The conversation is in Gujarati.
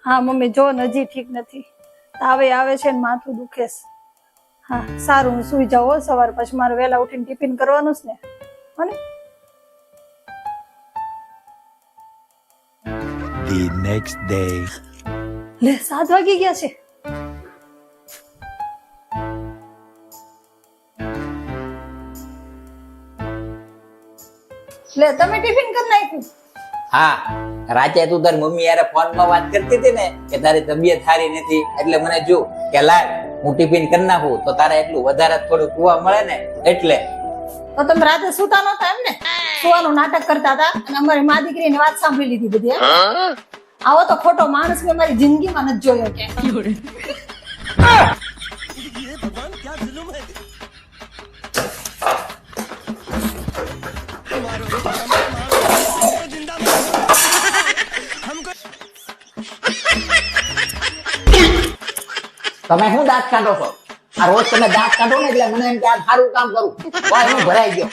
હા મમ્મી જો હજી ઠીક નથી, તાવે આવે છે ને માથું દુખે છે. હા સારું, હું સુઈ જાઉં હો, સવાર પછી મારે વહેલા ઉઠીને ટિફિન કરવાનું છે ને. હને The next day. લે 7 વાગી ગયા છે. લે તમે ટિફિન કરી નાખ્યું? હા, રાતે તું તારી મમ્મી યારે ફોનમાં વાત કરતી હતી ને કે તારી તબિયત સારી નથી, એટલે મને જો કે લાય હું ટિફિન કરી નાખું તો તારે એટલું વધારે થોડું કુવા મળે ને એટલે. તો તમે રાતે સુતા નહોતા એમ ને? સુવાનું નાટક કરતા હતા અને અમારી મા દીકરીની વાત સાંભળી લીધી બધી. આવો તો ખોટો માણસ મેં મારી જિંદગીમાં નથી જોયો કે. તમે શું દાંત કાઢો છો? આ રોજ તમે દાંત કાઢો ને એટલે મને એમ કે આ સારું કામ કરું, વાહ એનું ભરાઈ ગયો.